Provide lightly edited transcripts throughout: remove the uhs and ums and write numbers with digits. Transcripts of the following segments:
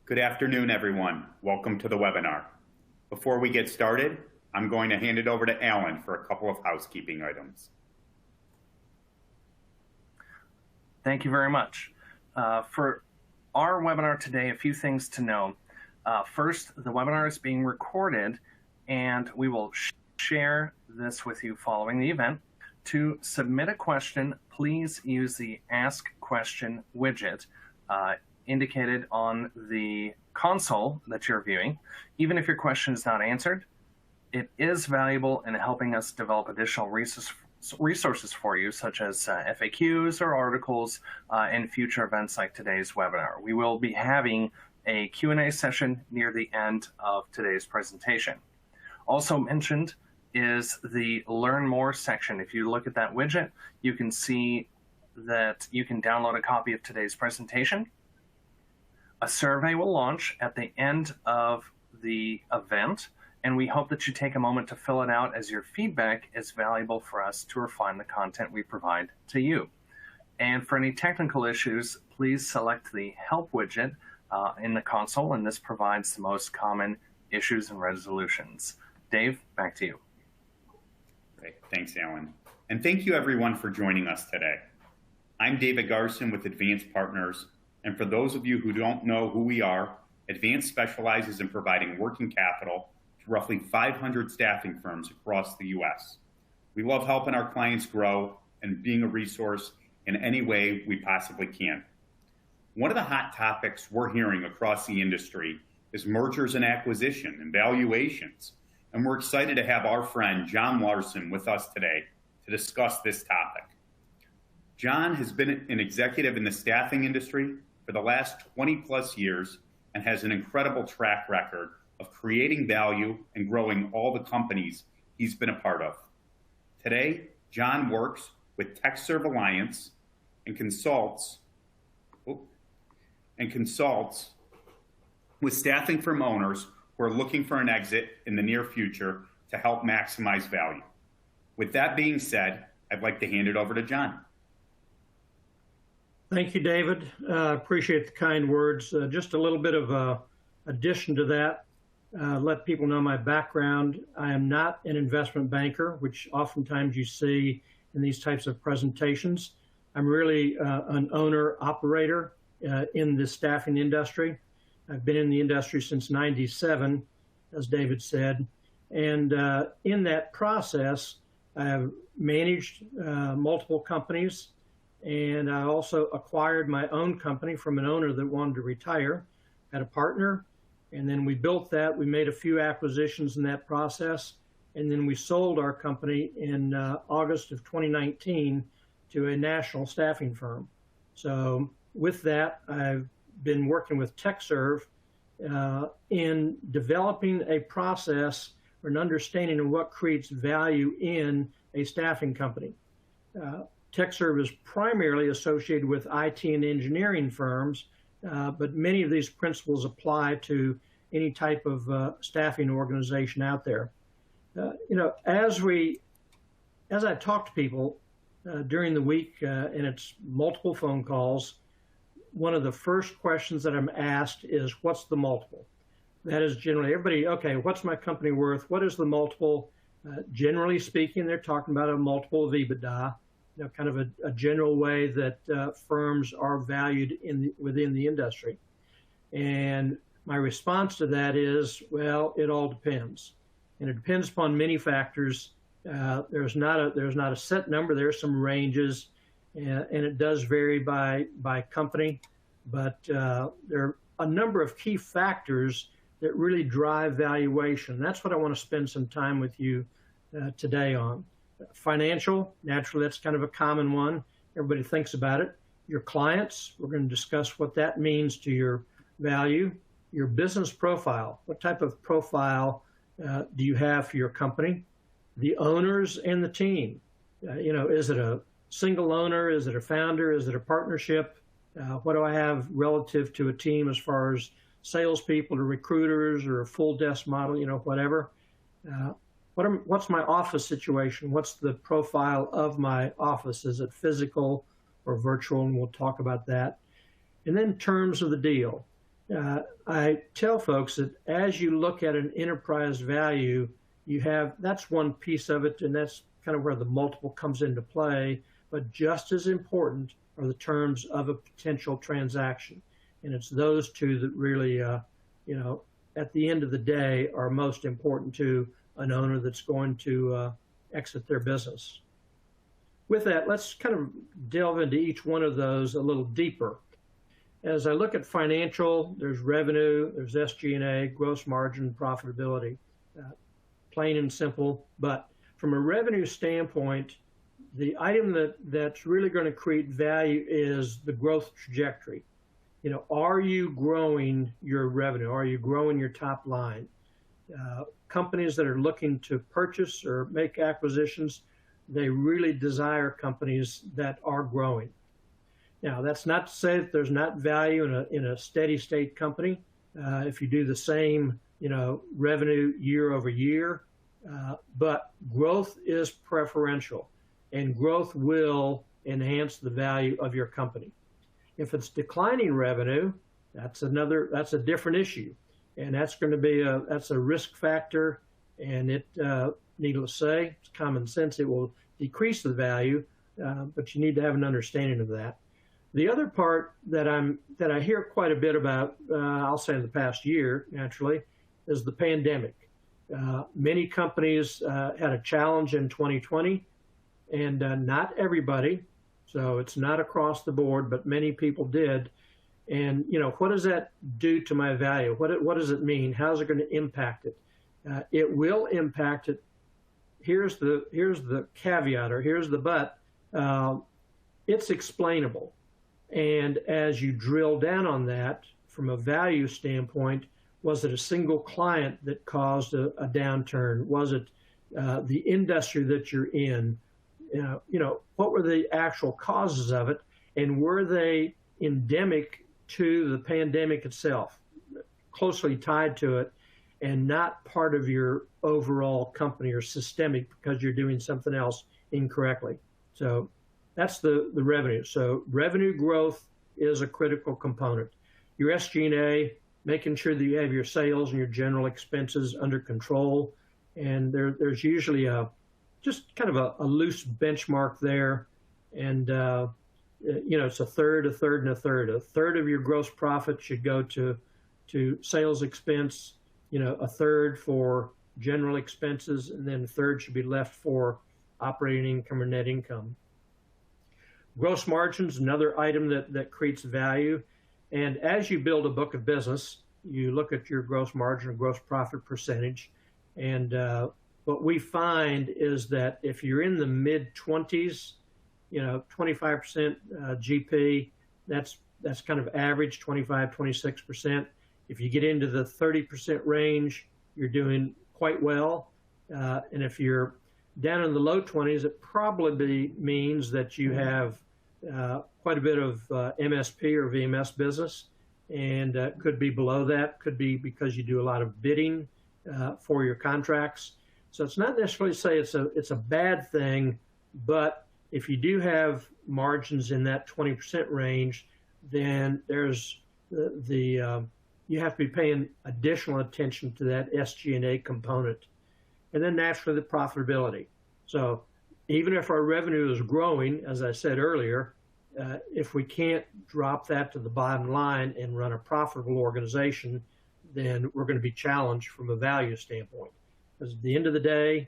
Good afternoon, everyone. Welcome to the webinar. Before we get started, I'm going to hand it over to Alan for a couple of housekeeping items. Thank you very much. For our webinar today, a few things to know. First, the webinar is being recorded, and we will share this with you following the event. To submit a question, please use the Ask Question widget indicated on the console that you're viewing. Even if your question is not answered, it is valuable in helping us develop additional resources for you, such as FAQs or articles in future events like today's webinar. We will be having a Q&A session near the end of today's presentation. Also mentioned is the Learn More section. If you look at that widget, you can see that you can download a copy of today's presentation. A survey will launch at the end of the event, and we hope that you take a moment to fill it out, as your feedback is valuable for us to refine the content we provide to you. And for any technical issues, please select the Help widget in the console, and this provides the most common issues and resolutions. Dave, back to you. Great. Thanks, Alan. And thank you, everyone, for joining us today. I'm David Larson with Advanced Partners, and for those of you who don't know who we are, Advanced specializes in providing working capital to roughly 500 staffing firms across the U.S. We love helping our clients grow and being a resource in any way we possibly can. One of the hot topics we're hearing across the industry is mergers and acquisition and valuations, and we're excited to have our friend John Larson with us today to discuss this topic. John has been an executive in the staffing industry for the last 20 plus years and has an incredible track record of creating value and growing all the companies he's been a part of. Today, John works with TechServce Alliance and consults with staffing firm owners who are looking for an exit in the near future to help maximize value. With that being said, I'd like to hand it over to John. Thank you, David. Appreciate the kind words. Just a little bit of addition to that. Let people know my background. I am not an investment banker, which oftentimes you see in these types of presentations. I'm really an owner-operator in the staffing industry. I've been in the industry since '97, as David said. And in that process, I have managed multiple companies, and I also acquired my own company from an owner that wanted to retire, had a partner, and then we built that. We made a few acquisitions in that process, and then we sold our company in August of 2019 to a national staffing firm. So with that, I've been working with TechServce in developing a process or an understanding of what creates value in a staffing company. TechServce is primarily associated with IT and engineering firms, but many of these principles apply to any type of staffing organization out there. As I talk to people during the week, and it's multiple phone calls, one of the first questions that I'm asked is, what's the multiple? That is generally everybody, okay, what's my company worth? What is the multiple? Generally speaking, they're talking about a multiple of EBITDA, kind of a general way that firms are valued within the industry. And my response to that is, well, it all depends. And it depends upon many factors. There's not a set number. There's some ranges, and it does vary by company. But there are a number of key factors that really drive valuation. That's what I want to spend some time with you today on. Financial, naturally, that's kind of a common one. Everybody thinks about it. Your clients, we're going to discuss what that means to your value. Your business profile, what type of profile do you have for your company? The owners and the team. Is it a single owner? Is it a founder? Is it a partnership? What do I have relative to a team as far as salespeople or recruiters or a full desk model, whatever? What's my office situation? What's the profile of my office? Is it physical or virtual? And we'll talk about that. And then terms of the deal. I tell folks that as you look at an enterprise value, that's one piece of it, and that's kind of where the multiple comes into play. But just as important are the terms of a potential transaction, and it's those two that really, at the end of the day, are most important to an owner that's going to exit their business. With that, let's kind of delve into each one of those a little deeper. As I look at financial, there's revenue, there's SG&A, gross margin, profitability, plain and simple. But from a revenue standpoint, the item that's really going to create value is the growth trajectory. Are you growing your revenue? Are you growing your top line? Companies that are looking to purchase or make acquisitions, they really desire companies that are growing. Now, that's not to say that there's not value in a steady state company. If you do the same, revenue year over year, but growth is preferential, and growth will enhance the value of your company. If it's declining revenue, that's a different issue, and that's going to be a risk factor, and it, needless to say, it's common sense. It will decrease the value, but you need to have an understanding of that. The other part that I hear quite a bit about, I'll say in the past year, naturally, is the pandemic. Many companies had a challenge in 2020, and not everybody, so it's not across the board, but many people did. And what does that do to my value? What does it mean? How's it going to impact it? It will impact it. Here's the caveat, or here's the but. It's explainable. And as you drill down on that, from a value standpoint, was it a single client that caused a downturn? Was it the industry that you're in? What were the actual causes of it? And were they endemic to the pandemic itself, closely tied to it, and not part of your overall company or systemic because you're doing something else incorrectly? So that's the revenue. So revenue growth is a critical component. Your SG&A, making sure that you have your sales and your general expenses under control. And there's usually just kind of a loose benchmark there. And, it's a third, a third, and a third. A third of your gross profit should go to sales expense, a third for general expenses, and then a third should be left for operating income or net income. Gross margin is another item that creates value. And as you build a book of business, you look at your gross margin or gross profit percentage. And what we find is that if you're in the mid-20s, 25% GP, that's kind of average, 25, 26%. If you get into the 30% range, you're doing quite well. And if you're down in the low 20s, it probably means that you have quite a bit of MSP or VMS business, and could be below that, could be because you do a lot of bidding for your contracts. So it's not necessarily say it's a bad thing, but if you do have margins in that 20% range, then there's you have to be paying additional attention to that SG&A component. And then naturally the profitability. So even if our revenue is growing, as I said earlier, if we can't drop that to the bottom line and run a profitable organization, then we're going to be challenged from a value standpoint. Because at the end of the day,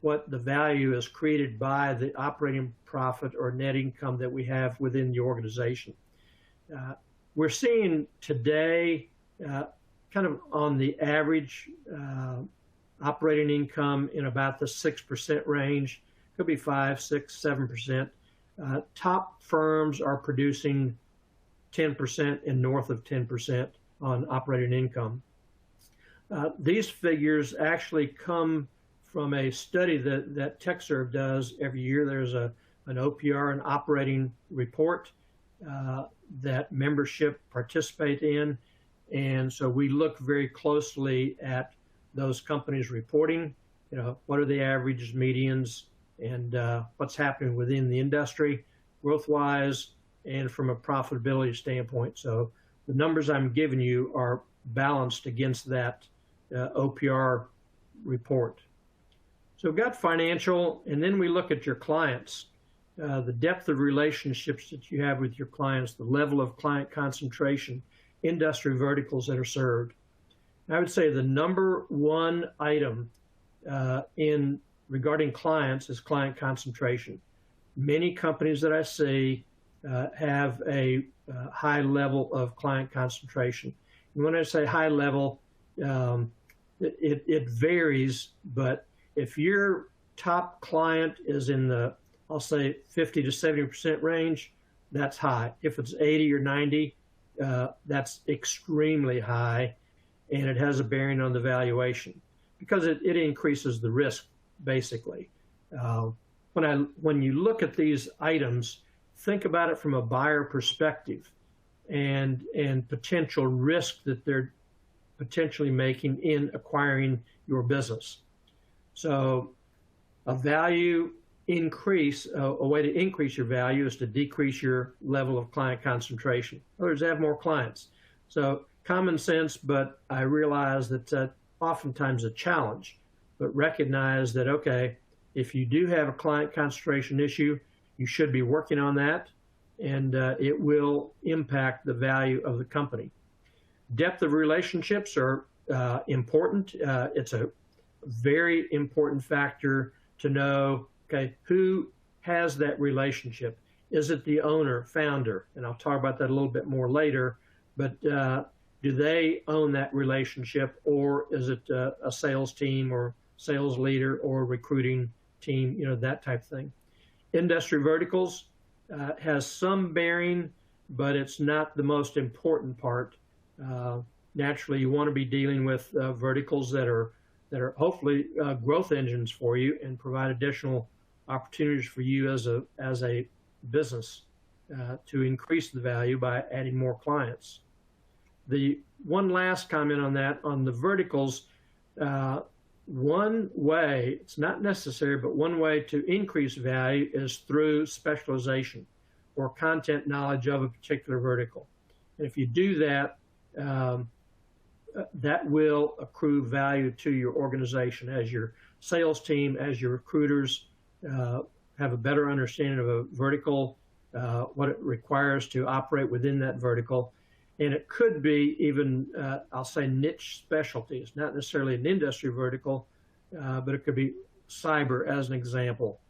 what the value is created by the operating profit or net income that we have within the organization. We're seeing today kind of on the average operating income in about the 6% range, could be 5, 6, 7%. Top firms are producing 10% and north of 10% on operating income. These figures actually come from a study that TechServce does every year. There's an OPR, an operating report that membership participate in. And so we look very closely at those companies reporting, what are the averages, medians, and what's happening within the industry, growth-wise, and from a profitability standpoint. So the numbers I'm giving you are balanced against that OPR report. So we've got financial, and then we look at your clients, the depth of relationships that you have with your clients, the level of client concentration, industry verticals that are served. I would say the number one item in regarding clients is client concentration. Many companies that I see have a high level of client concentration. And when I say high level, it varies, but if your top client is in the, I'll say 50 to 70% range, that's high. If it's 80 or 90, that's extremely high, and it has a bearing on the valuation because it increases the risk, basically. When you look at these items, think about it from a buyer perspective and potential risk that they're potentially making in acquiring your business. So a value increase, a way to increase your value is to decrease your level of client concentration. In other words, have more clients. So common sense, but I realize that's oftentimes a challenge, but recognize that, okay, if you do have a client concentration issue, you should be working on that, and it will impact the value of the company. Depth of relationships are important. It's a very important factor to know, okay, who has that relationship? Is it the owner, founder? And I'll talk about that a little bit more later, but do they own that relationship, or is it a sales team or sales leader or recruiting team, that type of thing. Industry verticals has some bearing, but it's not the most important part. Naturally, you want to be dealing with verticals that are hopefully growth engines for you and provide additional opportunities for you as a business to increase the value by adding more clients. The one last comment on that, on the verticals, one way, it's not necessary, but one way to increase value is through specialization or content knowledge of a particular vertical. And if you do that, that will accrue value to your organization as your sales team, as your recruiters have a better understanding of a vertical, what it requires to operate within that vertical. And it could be even, I'll say, niche specialties, not necessarily an industry vertical, but it could be cyber, as an example,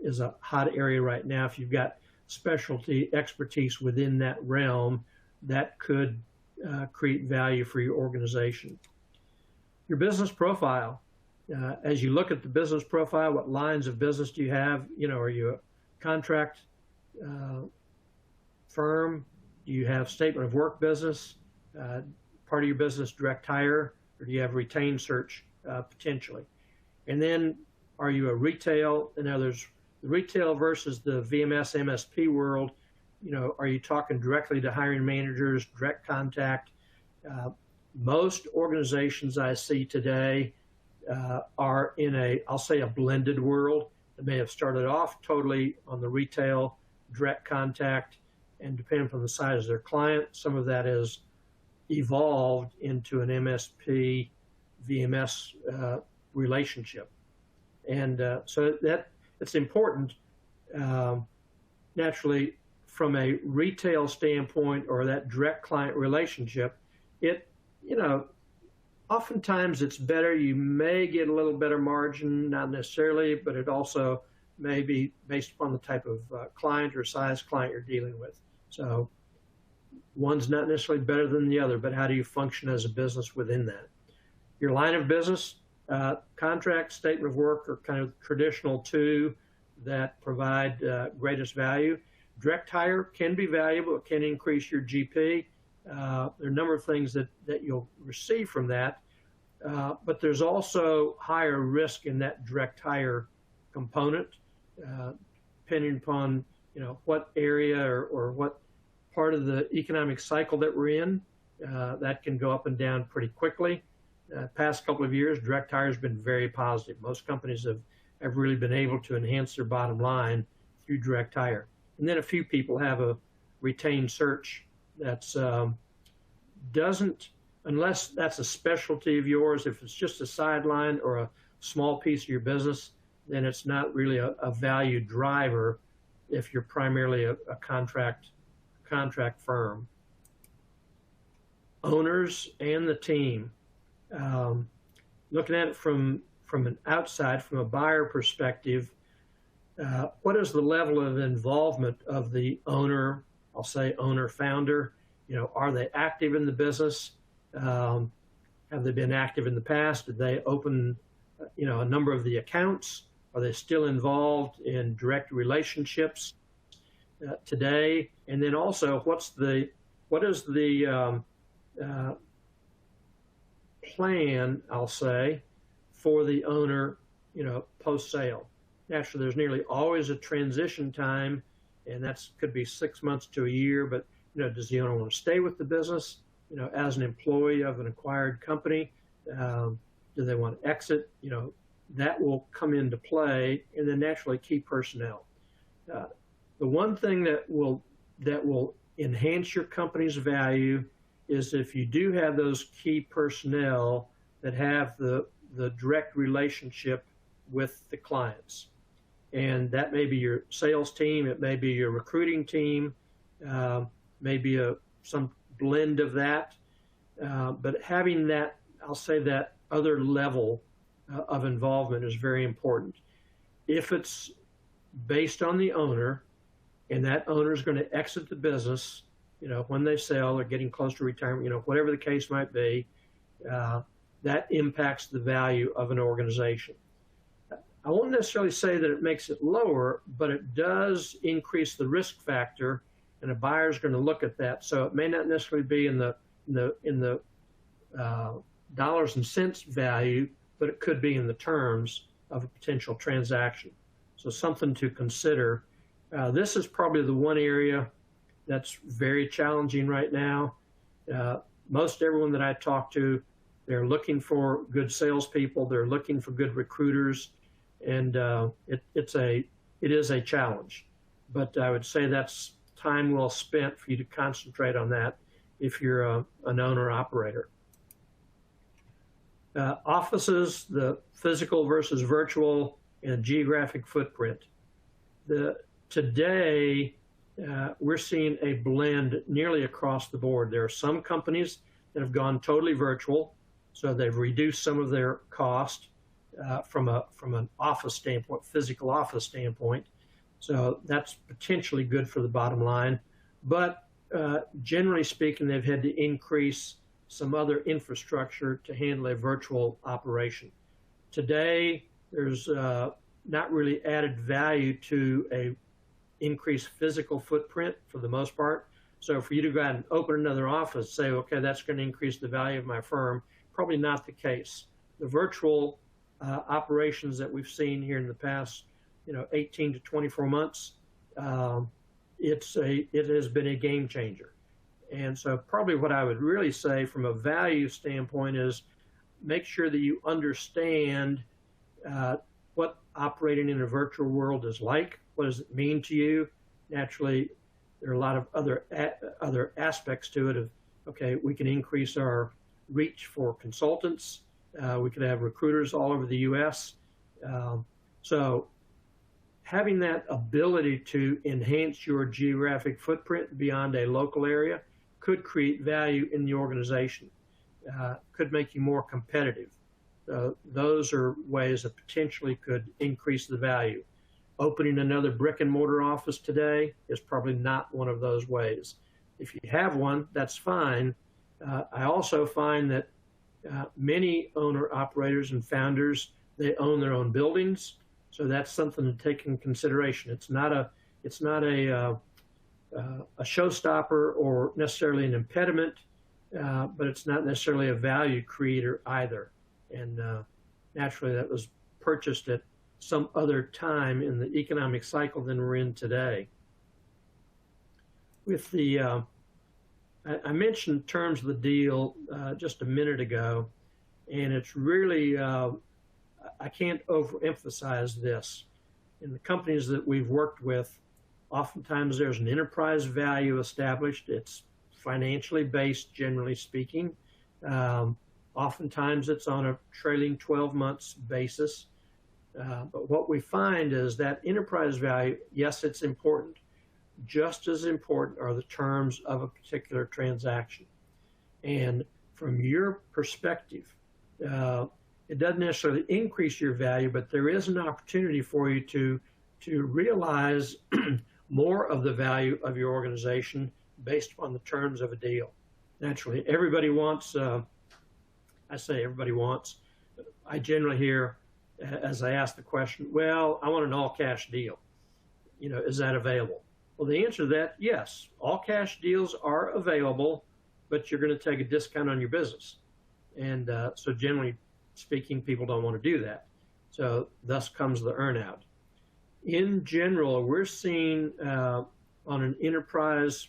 is a hot area right now. If you've got specialty expertise within that realm, that could create value for your organization. Your business profile. As you look at the business profile, what lines of business do you have? Are you a contract firm? Do you have statement of work business, part of your business direct hire, or do you have retained search potentially? And then are you a retail? In others, the retail versus the VMS MSP world, are you talking directly to hiring managers, direct contact? Most organizations I see today are in I'll say a blended world. They may have started off totally on the retail, direct contact, and depending on the size of their client, some of that has evolved into an MSP, VMS relationship. And so that it's important, naturally, from a retail standpoint or that direct client relationship, oftentimes it's better. You may get a little better margin, not necessarily, but it also may be based upon the type of client or size client you're dealing with. So one's not necessarily better than the other, but how do you function as a business within that? Your line of business, contract, statement of work are kind of traditional two that provide greatest value. Direct hire can be valuable. It can increase your GP. There are a number of things that you'll receive from that, but there's also higher risk in that direct hire component, depending upon what area or what part of the economic cycle that we're in. That can go up and down pretty quickly. Past couple of years, direct hire has been very positive. Most companies have really been able to enhance their bottom line through direct hire. And then a few people have a retained search that's doesn't, unless that's a specialty of yours, if it's just a sideline or a small piece of your business, then it's not really a value driver if you're primarily a contract firm. Owners and the team. Looking at it from an outside, from a buyer perspective, what is the level of involvement of the owner? I'll say owner founder. Are they active in the business? Have they been active in the past? Did they open, a number of the accounts? Are they still involved in direct relationships today? And then also, what is the plan, I'll say, for the owner, post-sale? Naturally, there's nearly always a transition time, and that could be 6 months to a year, but, does the owner want to stay with the business, as an employee of an acquired company? Do they want to exit? That will come into play, and then naturally key personnel. The one thing that will enhance your company's value is if you do have those key personnel that have the direct relationship with the clients. And that may be your sales team, it may be your recruiting team, maybe some blend of that. But having that, I'll say that other level of involvement is very important. If it's based on the owner, and that owner is going to exit the business, when they sell or getting close to retirement, whatever the case might be, that impacts the value of an organization. I won't necessarily say that it makes it lower, but it does increase the risk factor, and a buyer is going to look at that. So it may not necessarily be in the dollars and cents value, but it could be in the terms of a potential transaction. So something to consider. This is probably the one area that's very challenging right now. Most everyone that I talk to, they're looking for good salespeople. They're looking for good recruiters, and it is a challenge. But I would say that's time well spent for you to concentrate on that if you're an owner operator. Offices, the physical versus virtual, and geographic footprint. Today, we're seeing a blend nearly across the board. There are some companies that have gone totally virtual, so they've reduced some of their cost from an office standpoint, physical office standpoint. So that's potentially good for the bottom line. But generally speaking, they've had to increase some other infrastructure to handle a virtual operation. Today, there's not really added value to a increased physical footprint for the most part. So for you to go out and open another office, say, okay, that's going to increase the value of my firm, probably not the case. The virtual operations that we've seen here in the past, 18 to 24 months, it has been a game changer. And so probably what I would really say from a value standpoint is make sure that you understand what operating in a virtual world is like. What does it mean to you? Naturally, there are a lot of other aspects to it of, okay, we can increase our reach for consultants. We could have recruiters all over the U.S. So having that ability to enhance your geographic footprint beyond a local area could create value in the organization, could make you more competitive. Those are ways that potentially could increase the value. Opening another brick and mortar office today is probably not one of those ways. If you have one, that's fine. I also find that many owner operators and founders, they own their own buildings. So that's something to take in consideration. It's not a showstopper or necessarily an impediment, but it's not necessarily a value creator either. And naturally, that was purchased at some other time in the economic cycle than we're in today. With the, I mentioned terms of the deal just a minute ago, and it's really, I can't overemphasize this. In the companies that we've worked with, oftentimes there's an enterprise value established. It's financially based, generally speaking. Oftentimes it's on a trailing 12 months basis. But what we find is that enterprise value, yes, it's important. Just as important are the terms of a particular transaction. And from your perspective, it doesn't necessarily increase your value, but there is an opportunity for you to realize more of the value of your organization based upon the terms of a deal. Naturally, everybody wants, I say everybody wants, I generally hear, as I ask the question, well, I want an all-cash deal. Is that available? Well, the answer to that, yes, all-cash deals are available, but you're going to take a discount on your business. And so generally speaking, people don't want to do that. So thus comes the earnout. In general, we're seeing on an enterprise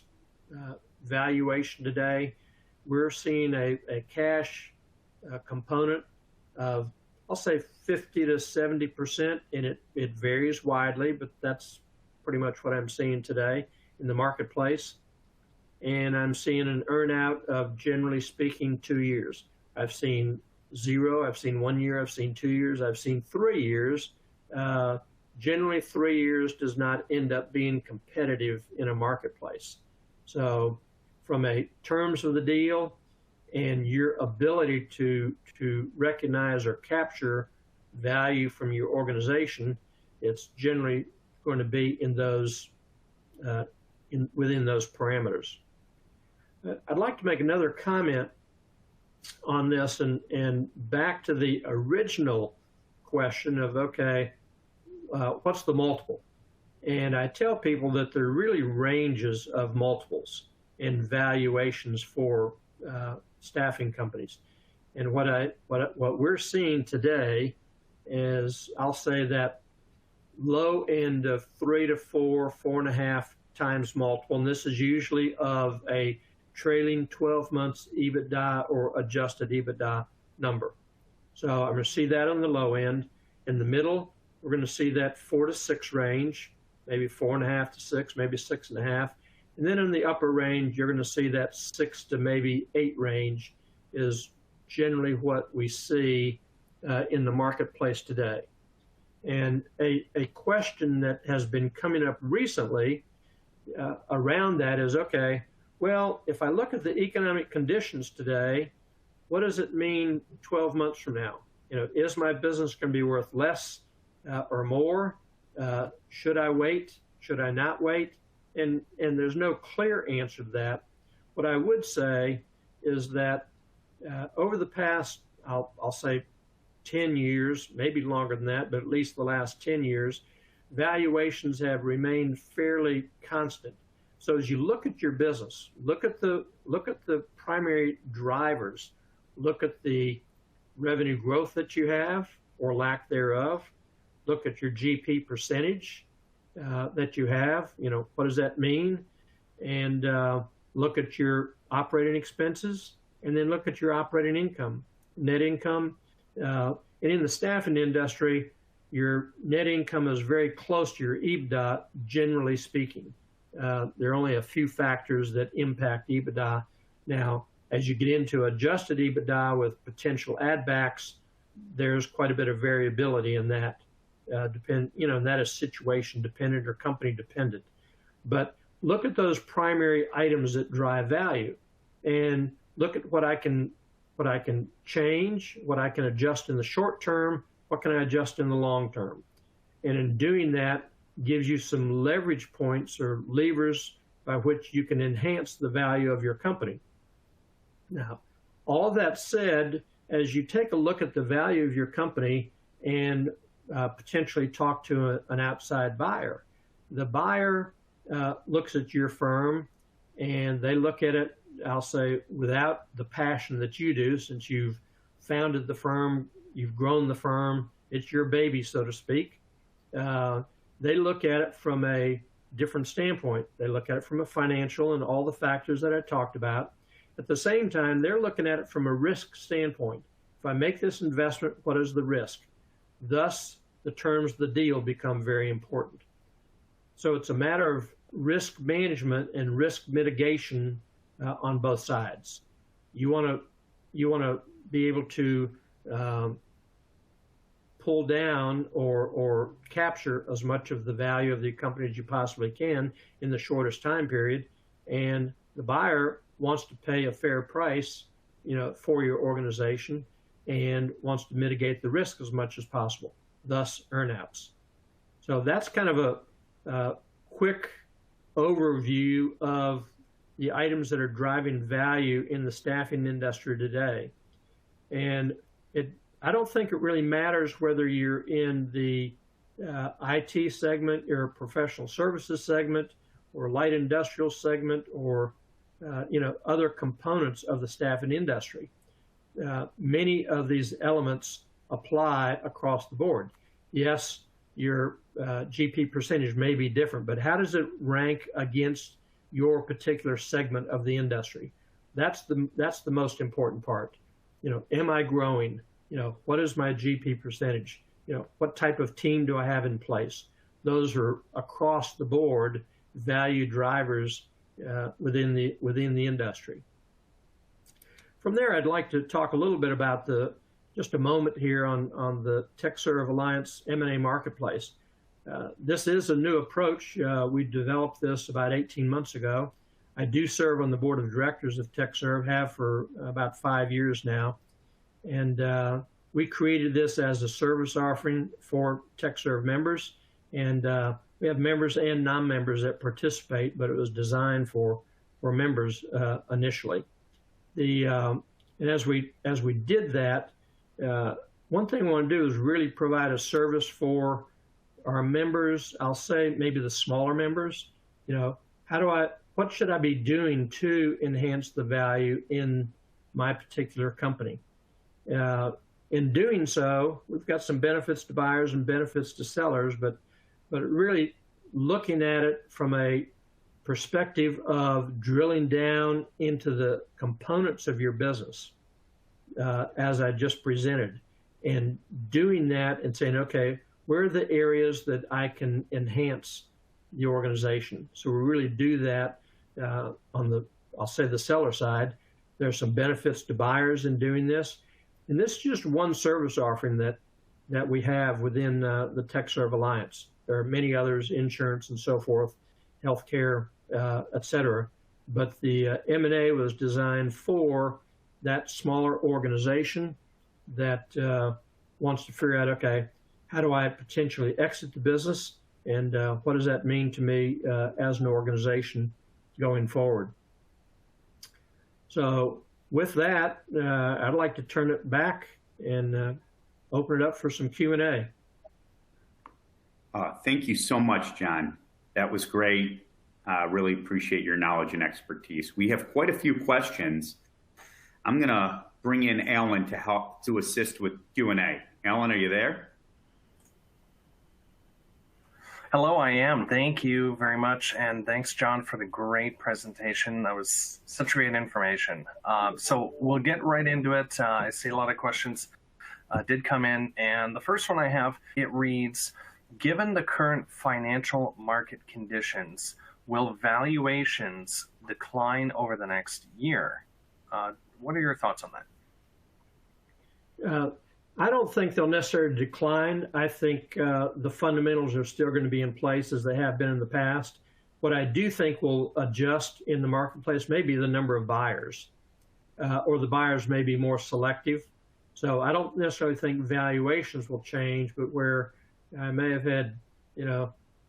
valuation today, we're seeing a cash component of, I'll say 50 to 70%, and it varies widely, but that's pretty much what I'm seeing today in the marketplace. And I'm seeing an earnout of, generally speaking, 2 years. I've seen 0, I've seen 1 year, I've seen 2 years, I've seen 3 years. Generally, 3 years does not end up being competitive in a marketplace. So from a terms of the deal and your ability to recognize or capture value from your organization, it's generally going to be in those within those parameters. I'd like to make another comment on this and back to the original question of, okay, what's the multiple? And I tell people that there are really ranges of multiples in valuations for staffing companies. And what we're seeing today is, I'll say that low end of 3 to 4, 4.5 times multiple, and this is usually of a trailing 12 months EBITDA or adjusted EBITDA number. So I'm going to see that on the low end. In the middle, we're going to see that 4 to 6 range, maybe 4.5 to 6, maybe 6.5. And then in the upper range, you're going to see that 6 to maybe 8 range is generally what we see in the marketplace today. And a question that has been coming up recently around that is, okay, well, if I look at the economic conditions today, what does it mean 12 months from now? Is my business going to be worth less or more? Should I wait? Should I not wait? And there's no clear answer to that. What I would say is that over the past, I'll say 10 years, maybe longer than that, but at least the last 10 years, valuations have remained fairly constant. So as you look at your business, look at the primary drivers, look at the revenue growth that you have or lack thereof, look at your GP percentage that you have, what does that mean? And look at your operating expenses, and then look at your operating income, net income. And in the staffing industry, your net income is very close to your EBITDA, generally speaking. There are only a few factors that impact EBITDA. Now, as you get into adjusted EBITDA with potential add backs, there's quite a bit of variability in that. And that is situation dependent or company dependent. But look at those primary items that drive value, and look at what I can change, what I can adjust in the short term, what can I adjust in the long term. And in doing that, gives you some leverage points or levers by which you can enhance the value of your company. Now, all that said, as you take a look at the value of your company and potentially talk to an outside buyer, the buyer looks at your firm and they look at it, I'll say, without the passion that you do, since you've founded the firm, you've grown the firm, it's your baby, so to speak. They look at it from a different standpoint. They look at it from a financial and all the factors that I talked about. At the same time, they're looking at it from a risk standpoint. If I make this investment, what is the risk? Thus, the terms of the deal become very important. So it's a matter of risk management and risk mitigation on both sides. You want to be able to pull down or capture as much of the value of the company as you possibly can in the shortest time period, and the buyer wants to pay a fair price, for your organization, and wants to mitigate the risk as much as possible, thus earnouts. So that's kind of a quick overview of the items that are driving value in the staffing industry today. And I don't think it really matters whether you're in the IT segment or professional services segment or light industrial segment or other components of the staffing industry. Many of these elements apply across the board. Yes, your GP percentage may be different, but how does it rank against your particular segment of the industry? That's the most important part. Am I growing? What is my GP percentage? What type of team do I have in place? Those are across the board value drivers within the industry. From there, I'd like to talk a little bit about just a moment here on the TechServce Alliance M&A Marketplace. This is a new approach. We developed this about 18 months ago. I do serve on the board of directors of TechServce, have for about 5 years now. And we created this as a service offering for TechServce members. And we have members and non-members that participate, but it was designed for members initially. And as we did that, one thing I want to do is really provide a service for our members. I'll say maybe the smaller members. What should I be doing to enhance the value in my particular company? In doing so, we've got some benefits to buyers and benefits to sellers, but really looking at it from a perspective of drilling down into the components of your business, as I just presented, and doing that and saying, okay, where are the areas that I can enhance the organization? So we really do that on I'll say the seller side. There's some benefits to buyers in doing this. And this is just one service offering that we have within the TechServce Alliance. There are many others, insurance and so forth, healthcare, et cetera. But the M&A was designed for that smaller organization that wants to figure out, okay, how do I potentially exit the business? And what does that mean to me as an organization going forward? So with that, I'd like to turn it back and open it up for some Q&A. Thank you so much, John. That was great. Really appreciate your knowledge and expertise. We have quite a few questions. I'm going to bring in Alan to assist with Q&A. Alan, are you there? Hello, I am. Thank you very much. And thanks, John, for the great presentation. That was such great information. So we'll get right into it. I see a lot of questions did come in. And the first one I have, it reads, given the current financial market conditions, will valuations decline over the next year? What are your thoughts on that? I don't think they'll necessarily decline. I think the fundamentals are still going to be in place as they have been in the past. What I do think will adjust in the marketplace may be the number of buyers, or the buyers may be more selective. So I don't necessarily think valuations will change, but where I may have had,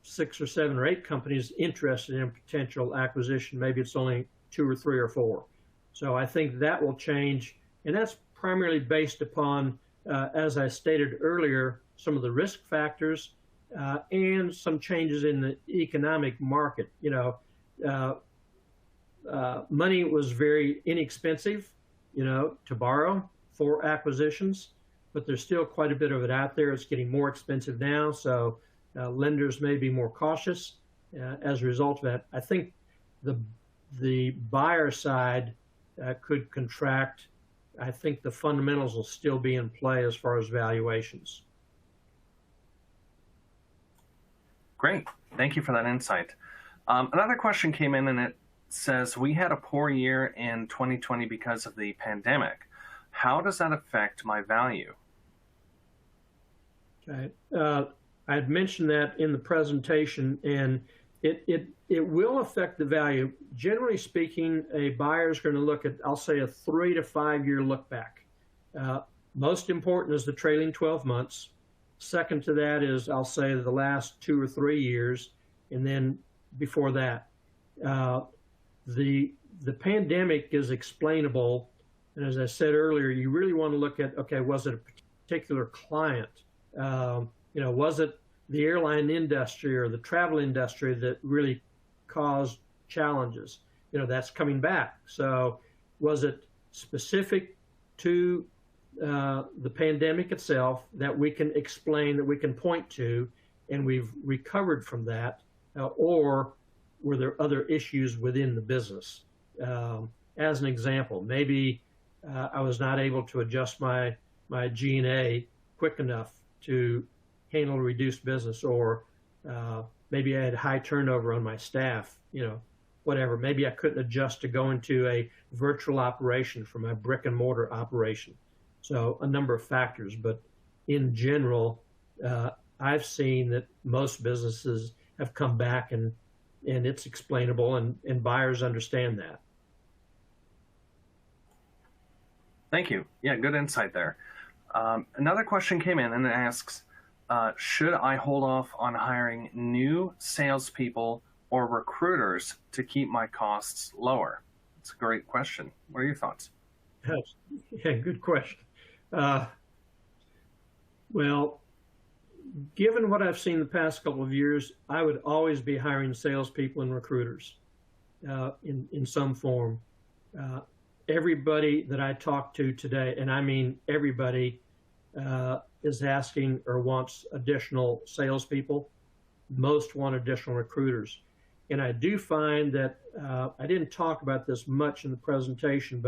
6 or 7 or 8 companies interested in potential acquisition, maybe it's only 2 or 3 or 4. So I think that will change, and that's primarily based upon, as I stated earlier, some of the risk factors and some changes in the economic market. Money was very inexpensive, to borrow for acquisitions, but there's still quite a bit of it out there. It's getting more expensive now, so lenders may be more cautious as a result of that. I think the buyer side could contract. I think the fundamentals will still be in play as far as valuations. Great. Thank you for that insight. Another question came in, and says, we had a poor year in 2020 because of the pandemic. How does that affect my value? Okay. I had mentioned that in the presentation, and it will affect the value. Generally speaking, a buyer is going to look at, I'll say, a 3 to 5 year look back. Most important is the trailing 12 months. Second to that is, I'll say, the last 2 or 3 years, and then before that. The pandemic is explainable, and as I said earlier, you really want to look at, okay, was it a particular client? Was it the airline industry or the travel industry that really caused challenges? That's coming back. So was it specific to the pandemic itself that we can explain, that we can point to, and we've recovered from that, or were there other issues within the business? As an example, maybe I was not able to adjust my G&A quick enough to handle reduced business, or maybe I had high turnover on my staff, whatever. Maybe I couldn't adjust to go into a virtual operation from a brick and mortar operation. So a number of factors, but in general, I've seen that most businesses have come back, and it's explainable, and buyers understand that. Thank you. Yeah, good insight there. Another question came in, and it asks, should I hold off on hiring new salespeople or recruiters to keep my costs lower? It's a great question. What are your thoughts? Yeah, good question. Well, given what I've seen the past couple of years, I would always be hiring salespeople and recruiters in some form. Everybody that I talk to today, and I mean everybody, is asking or wants additional salespeople. Most want additional recruiters. And I do find that, I didn't talk about this much in the presentation,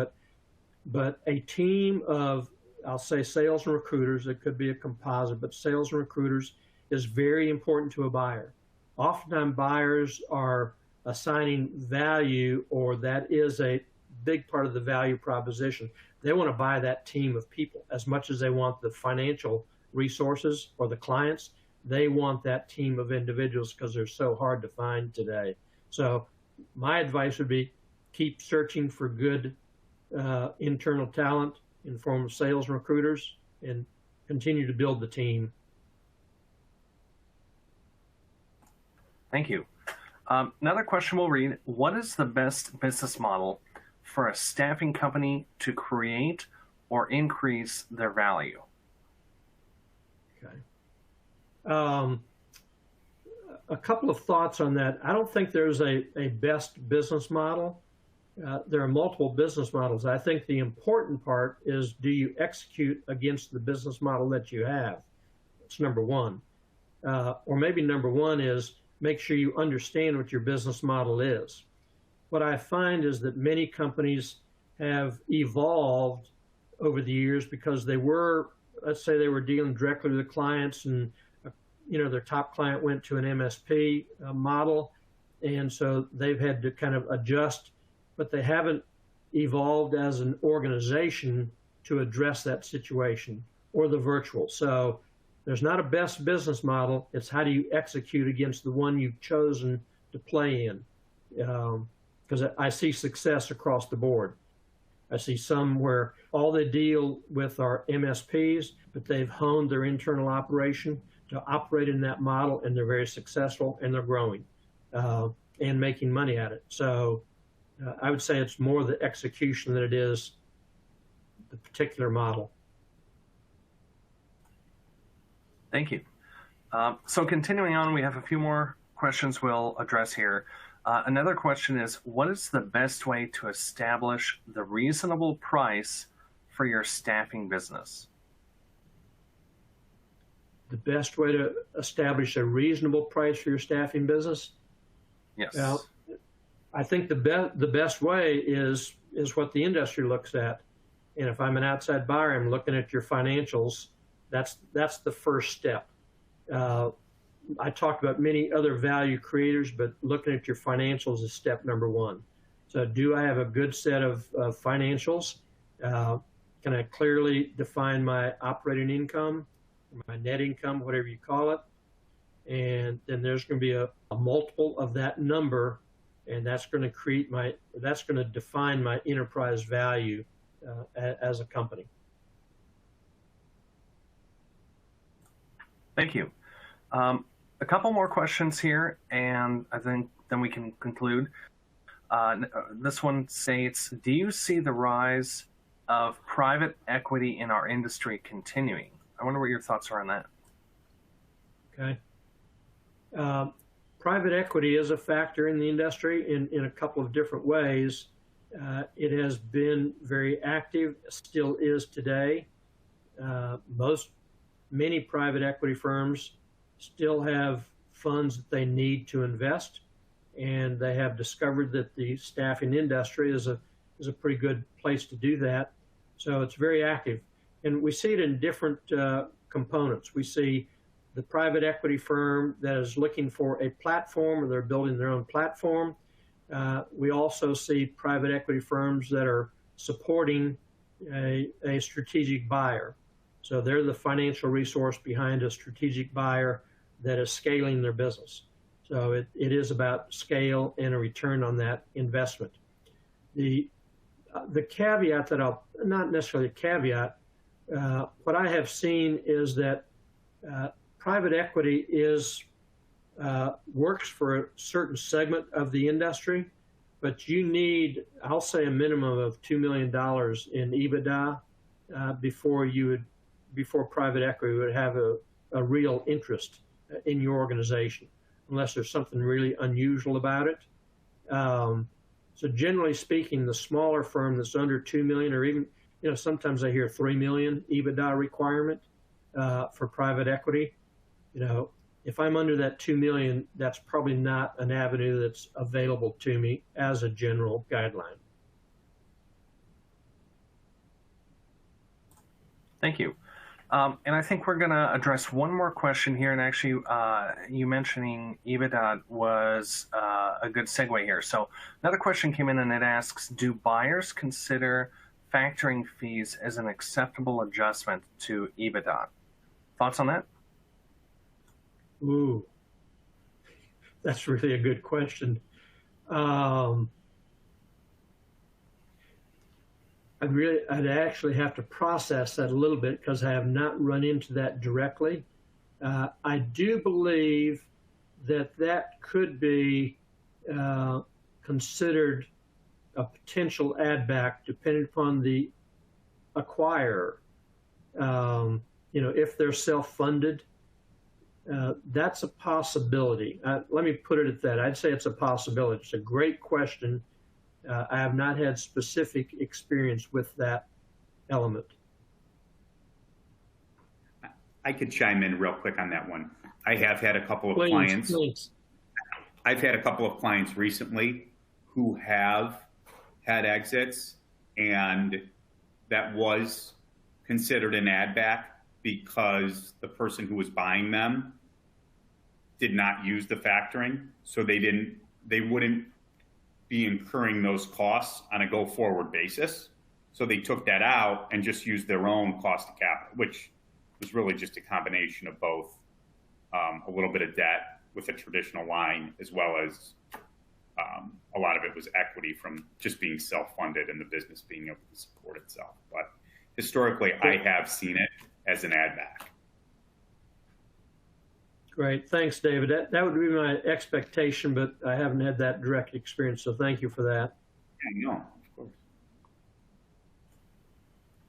but a team of, I'll say, sales and recruiters, it could be a composite, but sales and recruiters is very important to a buyer. Oftentimes buyers are assigning value, or that is a big part of the value proposition. They want to buy that team of people as much as they want the financial resources or the clients. They want that team of individuals because they're so hard to find today. So my advice would be keep searching for good internal talent in the form of sales and recruiters, and continue to build the team. Thank you. Another question we'll read: what is the best business model for a staffing company to create or increase their value? Okay. A couple of thoughts on that. I don't think there's a best business model. There are multiple business models. I think the important part is, do you execute against the business model that you have? That's number one. Or maybe number one is make sure you understand what your business model is. What I find is that many companies have evolved over the years because they were, let's say they were dealing directly with the clients, and their top client went to an MSP model, and so they've had to kind of adjust, but they haven't evolved as an organization to address that situation, or the virtual. So there's not a best business model. It's how do you execute against the one you've chosen to play in. Because I see success across the board. I see some where all they deal with are MSPs, but they've honed their internal operation to operate in that model, and they're very successful, and they're growing and making money at it. So I would say it's more the execution than it is the particular model. Thank you. So continuing on, we have a few more questions we'll address here. Another question is, what is the best way to establish the reasonable price for your staffing business? The best way to establish a reasonable price for your staffing business? Yes. Well, I think the best way is what the industry looks at. And if I'm an outside buyer, I'm looking at your financials. That's the first step. I talked about many other value creators, but looking at your financials is step number one. So do I have a good set of financials? Can I clearly define my operating income, my net income, whatever you call it? And then there's going to be a multiple of that number, and that's going to define my enterprise value as a company. Thank you. A couple more questions here, and I think then we can conclude. This one states, do you see the rise of private equity in our industry continuing? I wonder what your thoughts are on that. Okay. Private equity is a factor in the industry in a couple of different ways. It has been very active, still is today. Many private equity firms still have funds that they need to invest, and they have discovered that the staffing industry is a pretty good place to do that. So it's very active, and we see it in different components. We see the private equity firm that is looking for a platform, or they're building their own platform. We also see private equity firms that are supporting a strategic buyer. So they're the financial resource behind a strategic buyer that is scaling their business. So it is about scale and a return on that investment. The caveat that not necessarily a caveat, what I have seen is that private equity works for a certain segment of the industry, but you need, I'll say, a minimum of $2 million in EBITDA before private equity would have a real interest in your organization, unless there's something really unusual about it. So generally speaking, the smaller firm that's under 2 million, or even, sometimes I hear 3 million EBITDA requirement for private equity. If I'm under that 2 million, that's probably not an avenue that's available to me as a general guideline. Thank you. And I think we're going to address one more question here. And actually, you mentioning EBITDA was a good segue here. So another question came in, and it asks, do buyers consider factoring fees as an acceptable adjustment to EBITDA? Thoughts on that? Ooh, that's really a good question. I'd actually have to process that a little bit because I have not run into that directly. I do believe that could be considered a potential add back depending upon the acquirer. If they're self-funded, that's a possibility. Let me put it at that. I'd say it's a possibility. It's a great question. I have not had specific experience with that element. I could chime in real quick on that one. I have had a couple of clients. Please. I've had a couple of clients recently who have had exits, and that was considered an add back because the person who was buying them did not use the factoring, so they wouldn't be incurring those costs on a go-forward basis. So they took that out and just used their own cost of capital, which was really just a combination of both a little bit of debt with a traditional line, as well as a lot of it was equity from just being self-funded and the business being able to support itself. But historically, I have seen it as an add back. Great. Thanks, David. That would be my expectation, but I haven't had that direct experience, so thank you for that. Yeah, no, of course.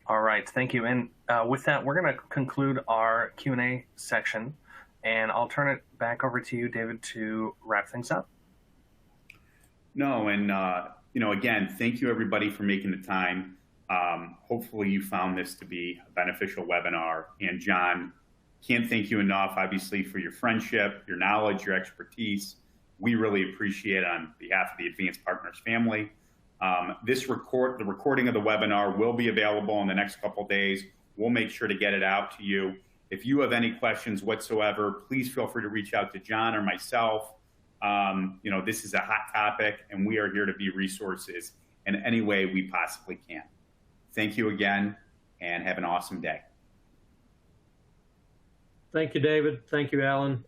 All right. Thank you. And with that, we're going to conclude our Q&A section, and I'll turn it back over to you, David, to wrap things up. No, and, again, thank you, everybody, for making the time. Hopefully you found this to be a beneficial webinar. And John, can't thank you enough, obviously, for your friendship, your knowledge, your expertise. We really appreciate it on behalf of the Advanced Partners family. The recording of the webinar will be available in the next couple of days. We'll make sure to get it out to you. If you have any questions whatsoever, please feel free to reach out to John or myself. This is a hot topic, and we are here to be resources in any way we possibly can. Thank you again, and have an awesome day. Thank you, David. Thank you, Alan.